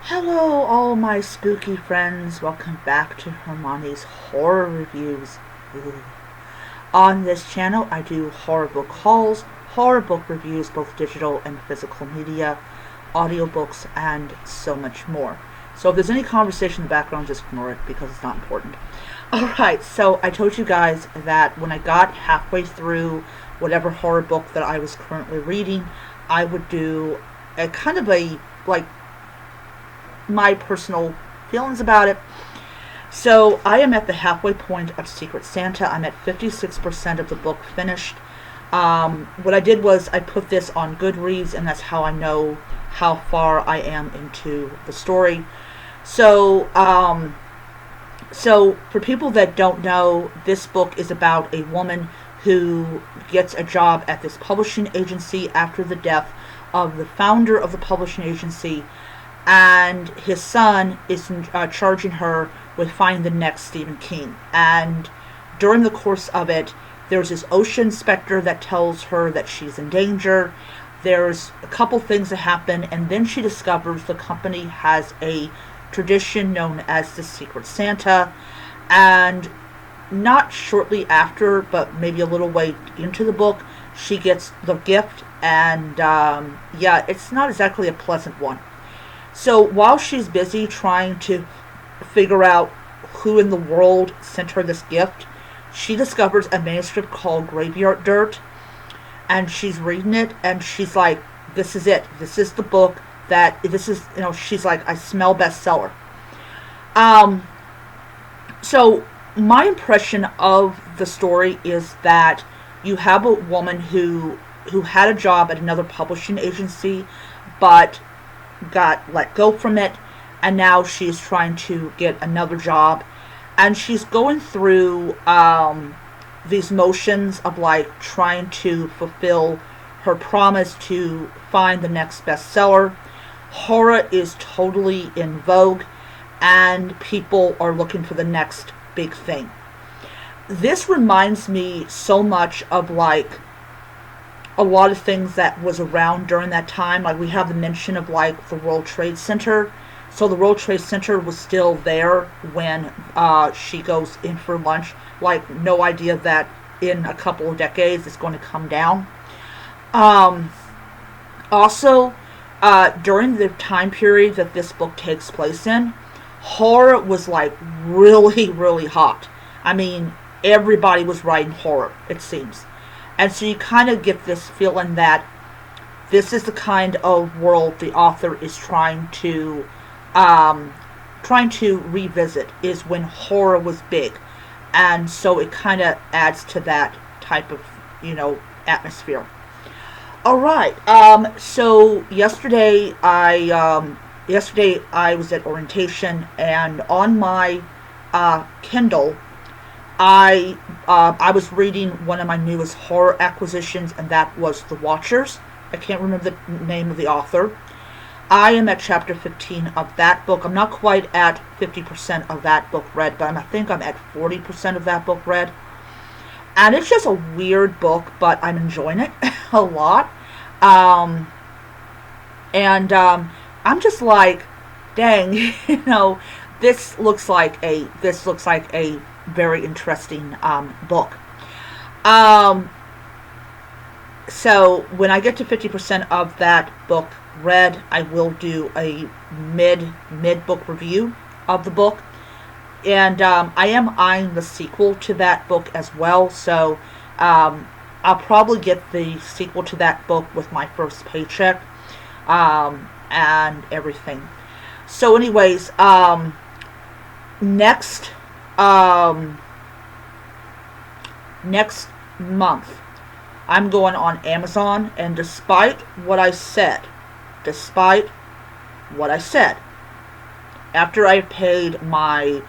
Hello, all my spooky friends. Welcome back to Hermione's Horror Reviews. Ooh. On this channel, I do horror book hauls, horror book reviews, both digital and physical media, audiobooks, and so much more. So if there's any conversation in the background, just ignore it because it's not important. Alright, so I told you guys that when I got halfway through whatever horror book that I was currently reading, I would do a kind of a, like, my personal feelings about it. So I am at the halfway point of Secret Santa. I'm at 56% of the book finished. What I did was I put this on Goodreads, and that's how I know how far I am into the story. So for people that don't know, this book is about a woman who gets a job at this publishing agency after the death of the founder of the publishing agency, and his son is charging her with finding the next Stephen King. And during the course of it, there's this ocean specter that tells her that she's in danger. There's a couple things that happen, and then she discovers the company has a tradition known as the Secret Santa. And not shortly after, but maybe a little way into the book, she gets the gift, and it's not exactly a pleasant one. So while she's busy trying to figure out who in the world sent her this gift, she discovers a manuscript called Graveyard Dirt, and she's reading it, and she's like, this is it. This is the book she's like, I smell bestseller. So my impression of the story is that you have a woman who had a job at another publishing agency, but got let go from it, and now she's trying to get another job, and she's going through these motions of like trying to fulfill her promise to find the next bestseller. Horror is totally in vogue, and people are looking for the next big thing. This reminds me so much of like a lot of things that was around during that time. Like we have the mention of like the World Trade Center. So the World Trade Center was still there when she goes in for lunch. Like no idea that in a couple of decades it's going to come down. Also, during the time period that this book takes place in, horror was like really, really hot. I mean, everybody was writing horror, it seems. And so you kind of get this feeling that this is the kind of world the author is trying to revisit, is when horror was big. And so it kind of adds to that type of, atmosphere. All right. So yesterday I was at orientation, and on my Kindle, I was reading one of my newest horror acquisitions, and that was The Watchers. I can't remember the name of the author. I am at chapter 15 of that book. I'm not quite at 50% of that book read, but I think I'm at 40% of that book read. And it's just a weird book, but I'm enjoying it a lot. I'm just like, dang, this looks like a very interesting book. So when I get to 50% of that book read, I will do a mid book review of the book, and I am eyeing the sequel to that book as well. So I'll probably get the sequel to that book with my first paycheck, and everything. So, anyways, next month, I'm going on Amazon, and despite what I said, after I paid my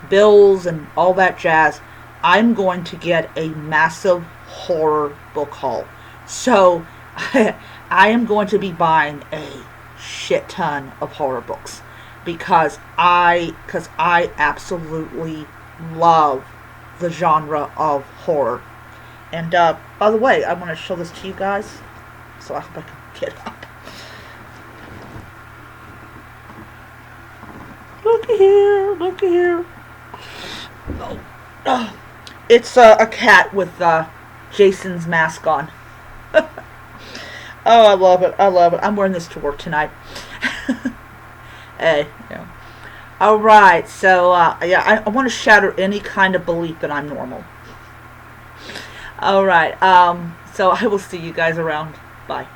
bills and all that jazz, I'm going to get a massive horror book haul. So, I am going to be buying a shit ton of horror books because I absolutely love the genre of horror. And by the way, I want to show this to you guys, so I hope I can get up. looky here, looky here. Oh, oh. It's a cat with Jason's mask on. Oh, I love it. I love it. I'm wearing this to work tonight. Hey, yeah. Alright, so, yeah, I want to shatter any kind of belief that I'm normal. Alright, so I will see you guys around. Bye.